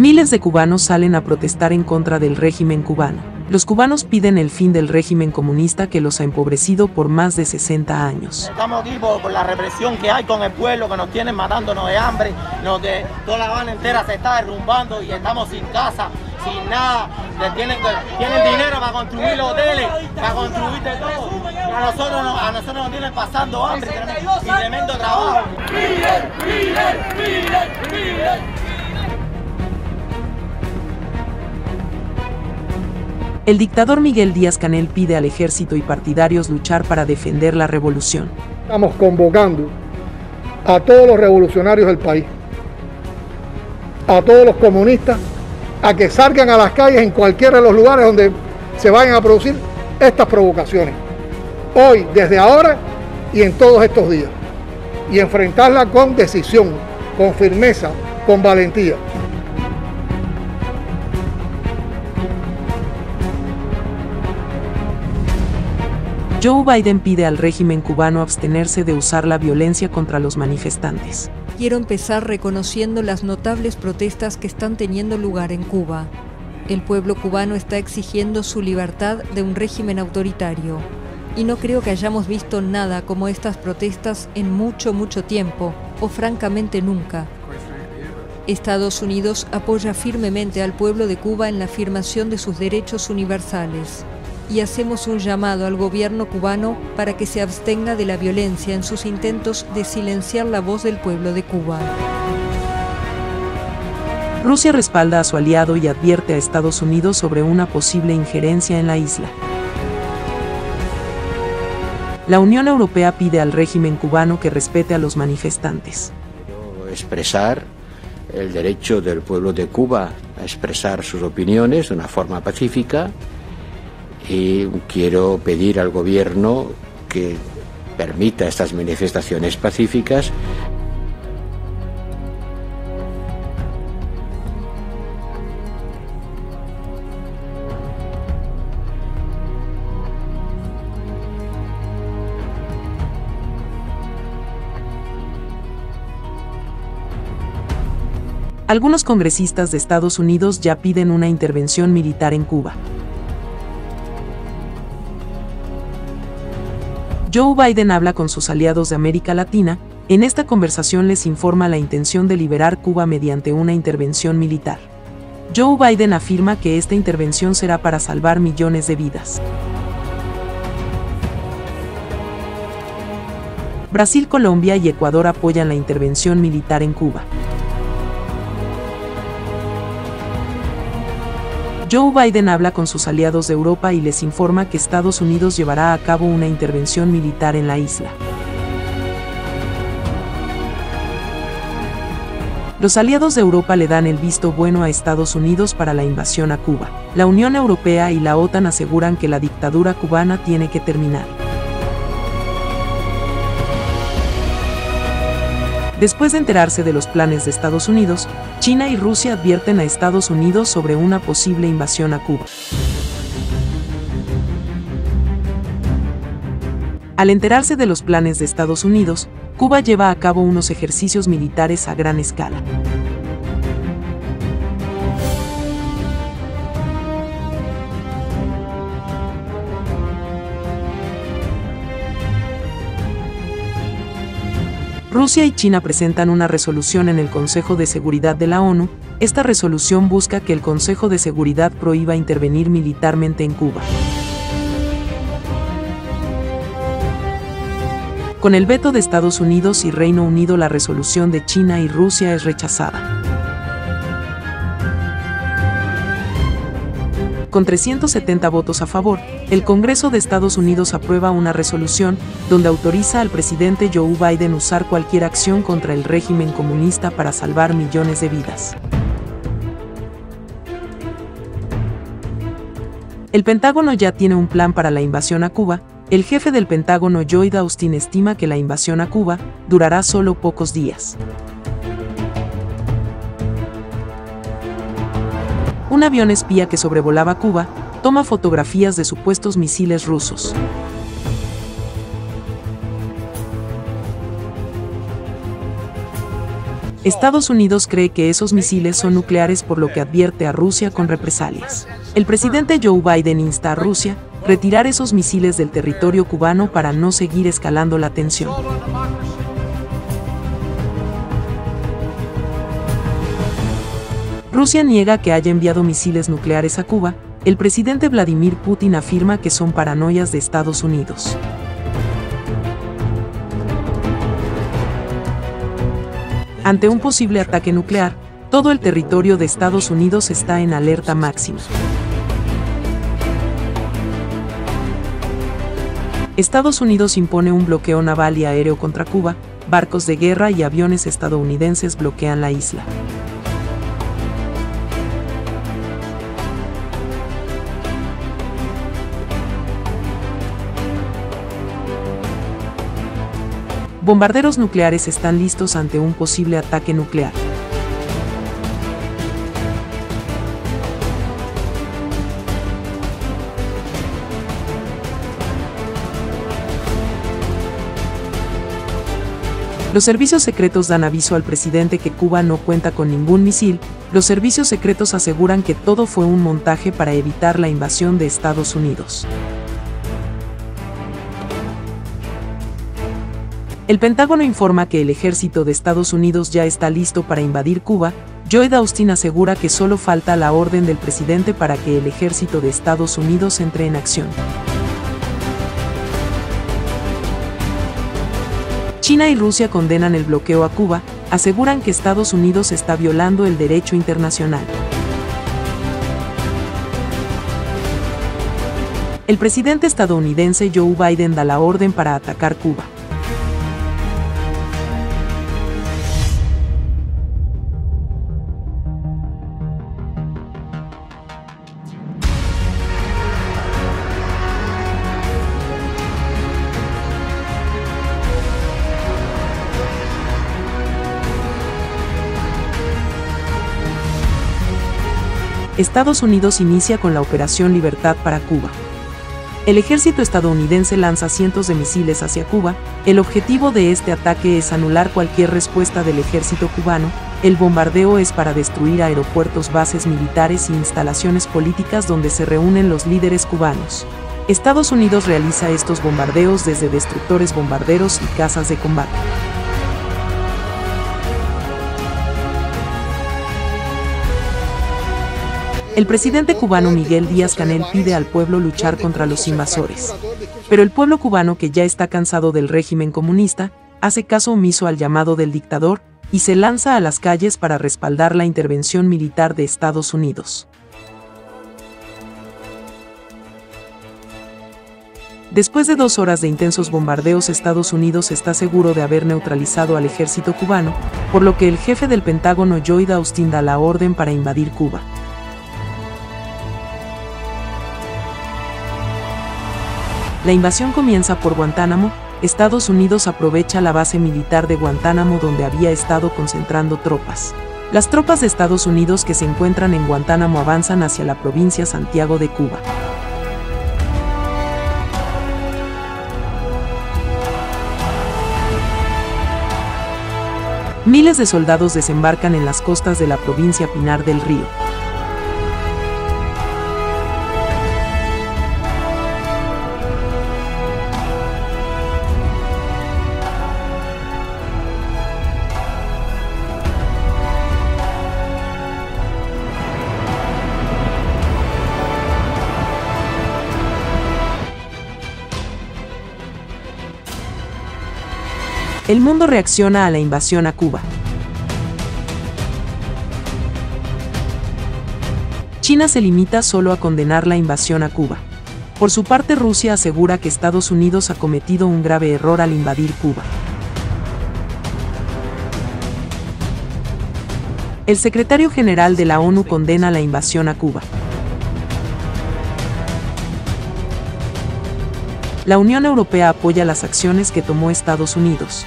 Miles de cubanos salen a protestar en contra del régimen cubano. Los cubanos piden el fin del régimen comunista que los ha empobrecido por más de 60 años. Estamos aquí por la represión que hay con el pueblo, que nos tienen matándonos de hambre, toda La Habana entera se está derrumbando y estamos sin casa, sin nada. Tienen dinero para construir los hoteles, para construir de todo. A nosotros nos tienen pasando hambre y tremendo trabajo. El dictador Miguel Díaz-Canel pide al ejército y partidarios luchar para defender la revolución. Estamos convocando a todos los revolucionarios del país, a todos los comunistas, a que salgan a las calles en cualquiera de los lugares donde se vayan a producir estas provocaciones. Hoy, desde ahora y en todos estos días. Y enfrentarla con decisión, con firmeza, con valentía. Joe Biden pide al régimen cubano abstenerse de usar la violencia contra los manifestantes. Quiero empezar reconociendo las notables protestas que están teniendo lugar en Cuba. El pueblo cubano está exigiendo su libertad de un régimen autoritario. Y no creo que hayamos visto nada como estas protestas en mucho tiempo, o francamente nunca. Estados Unidos apoya firmemente al pueblo de Cuba en la afirmación de sus derechos universales. Y hacemos un llamado al gobierno cubano para que se abstenga de la violencia en sus intentos de silenciar la voz del pueblo de Cuba. Rusia respalda a su aliado y advierte a Estados Unidos sobre una posible injerencia en la isla. La Unión Europea pide al régimen cubano que respete a los manifestantes. Expresar el derecho del pueblo de Cuba a expresar sus opiniones de una forma pacífica. Y quiero pedir al gobierno que permita estas manifestaciones pacíficas. Algunos congresistas de Estados Unidos ya piden una intervención militar en Cuba. Joe Biden habla con sus aliados de América Latina. En esta conversación les informa la intención de liberar Cuba mediante una intervención militar. Joe Biden afirma que esta intervención será para salvar millones de vidas. Brasil, Colombia y Ecuador apoyan la intervención militar en Cuba. Joe Biden habla con sus aliados de Europa y les informa que Estados Unidos llevará a cabo una intervención militar en la isla. Los aliados de Europa le dan el visto bueno a Estados Unidos para la invasión a Cuba. La Unión Europea y la OTAN aseguran que la dictadura cubana tiene que terminar. Después de enterarse de los planes de Estados Unidos, China y Rusia advierten a Estados Unidos sobre una posible invasión a Cuba. Al enterarse de los planes de Estados Unidos, Cuba lleva a cabo unos ejercicios militares a gran escala. Rusia y China presentan una resolución en el Consejo de Seguridad de la ONU. Esta resolución busca que el Consejo de Seguridad prohíba intervenir militarmente en Cuba. Con el veto de Estados Unidos y Reino Unido, la resolución de China y Rusia es rechazada. Con 370 votos a favor, el Congreso de Estados Unidos aprueba una resolución donde autoriza al presidente Joe Biden usar cualquier acción contra el régimen comunista para salvar millones de vidas. El Pentágono ya tiene un plan para la invasión a Cuba. El jefe del Pentágono, Lloyd Austin, estima que la invasión a Cuba durará solo pocos días. Un avión espía que sobrevolaba Cuba toma fotografías de supuestos misiles rusos. Estados Unidos cree que esos misiles son nucleares, por lo que advierte a Rusia con represalias. El presidente Joe Biden insta a Rusia a retirar esos misiles del territorio cubano para no seguir escalando la tensión. Rusia niega que haya enviado misiles nucleares a Cuba. El presidente Vladimir Putin afirma que son paranoias de Estados Unidos. Ante un posible ataque nuclear, todo el territorio de Estados Unidos está en alerta máxima. Estados Unidos impone un bloqueo naval y aéreo contra Cuba. Barcos de guerra y aviones estadounidenses bloquean la isla. Bombarderos nucleares están listos ante un posible ataque nuclear. Los servicios secretos dan aviso al presidente que Cuba no cuenta con ningún misil. Los servicios secretos aseguran que todo fue un montaje para evitar la invasión de Estados Unidos. El Pentágono informa que el ejército de Estados Unidos ya está listo para invadir Cuba. Lloyd Austin asegura que solo falta la orden del presidente para que el ejército de Estados Unidos entre en acción. China y Rusia condenan el bloqueo a Cuba, aseguran que Estados Unidos está violando el derecho internacional. El presidente estadounidense Joe Biden da la orden para atacar Cuba. Estados Unidos inicia con la Operación Libertad para Cuba. El ejército estadounidense lanza cientos de misiles hacia Cuba. El objetivo de este ataque es anular cualquier respuesta del ejército cubano. El bombardeo es para destruir aeropuertos, bases militares e instalaciones políticas donde se reúnen los líderes cubanos. Estados Unidos realiza estos bombardeos desde destructores bombarderos y cazas de combate. El presidente cubano Miguel Díaz-Canel pide al pueblo luchar contra los invasores. Pero el pueblo cubano, que ya está cansado del régimen comunista, hace caso omiso al llamado del dictador y se lanza a las calles para respaldar la intervención militar de Estados Unidos. Después de 2 horas de intensos bombardeos, Estados Unidos está seguro de haber neutralizado al ejército cubano, por lo que el jefe del Pentágono Lloyd Austin da la orden para invadir Cuba. La invasión comienza por Guantánamo. Estados Unidos aprovecha la base militar de Guantánamo, donde había estado concentrando tropas. Las tropas de Estados Unidos que se encuentran en Guantánamo avanzan hacia la provincia Santiago de Cuba. Miles de soldados desembarcan en las costas de la provincia Pinar del Río. El mundo reacciona a la invasión a Cuba. China se limita solo a condenar la invasión a Cuba. Por su parte, Rusia asegura que Estados Unidos ha cometido un grave error al invadir Cuba. El secretario general de la ONU condena la invasión a Cuba. La Unión Europea apoya las acciones que tomó Estados Unidos.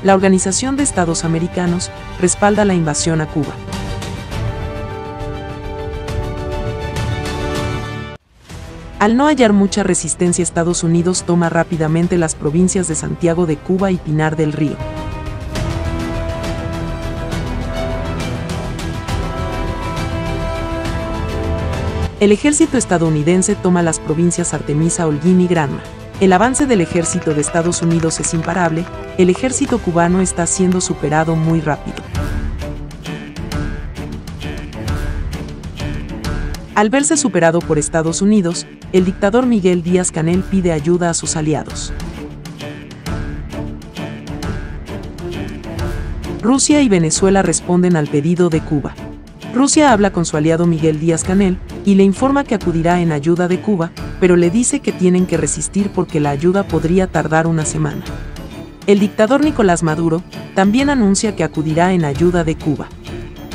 La Organización de Estados Americanos respalda la invasión a Cuba. Al no hallar mucha resistencia, Estados Unidos toma rápidamente las provincias de Santiago de Cuba y Pinar del Río. El ejército estadounidense toma las provincias Artemisa, Holguín y Granma. El avance del ejército de Estados Unidos es imparable, el ejército cubano está siendo superado muy rápido. Al verse superado por Estados Unidos, el dictador Miguel Díaz-Canel pide ayuda a sus aliados. Rusia y Venezuela responden al pedido de Cuba. Rusia habla con su aliado Miguel Díaz-Canel y le informa que acudirá en ayuda de Cuba, pero le dice que tienen que resistir porque la ayuda podría tardar una semana. El dictador Nicolás Maduro también anuncia que acudirá en ayuda de Cuba.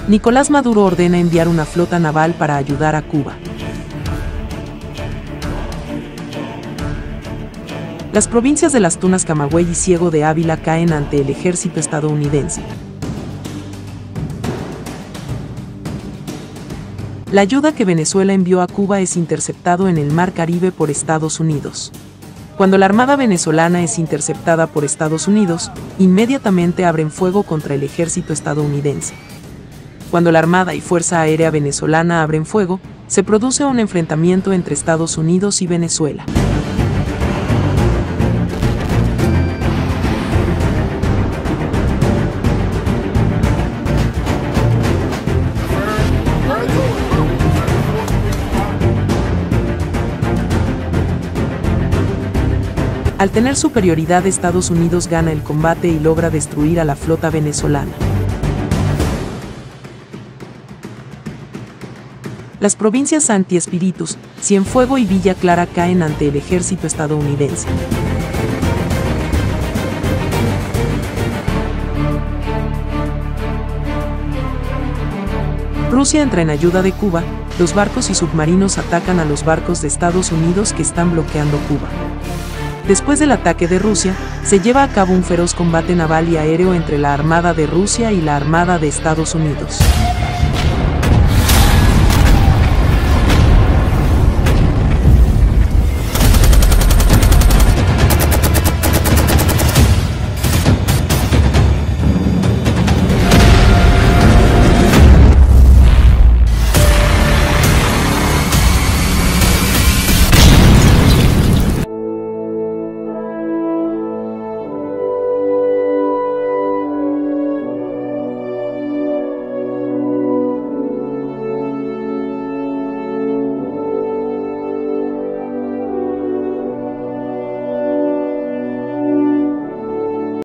Nicolás Maduro ordena enviar una flota naval para ayudar a Cuba. Las provincias de Las Tunas, Camagüey y Ciego de Ávila caen ante el ejército estadounidense. La ayuda que Venezuela envió a Cuba es interceptado en el Mar Caribe por Estados Unidos. Cuando la Armada venezolana es interceptada por Estados Unidos, inmediatamente abren fuego contra el ejército estadounidense. Cuando la Armada y Fuerza Aérea venezolana abren fuego, se produce un enfrentamiento entre Estados Unidos y Venezuela. Al tener superioridad, Estados Unidos gana el combate y logra destruir a la flota venezolana. Las provincias Santi Espíritus, Cienfuegos y Villa Clara caen ante el ejército estadounidense. Rusia entra en ayuda de Cuba, los barcos y submarinos atacan a los barcos de Estados Unidos que están bloqueando Cuba. Después del ataque de Rusia, se lleva a cabo un feroz combate naval y aéreo entre la Armada de Rusia y la Armada de Estados Unidos.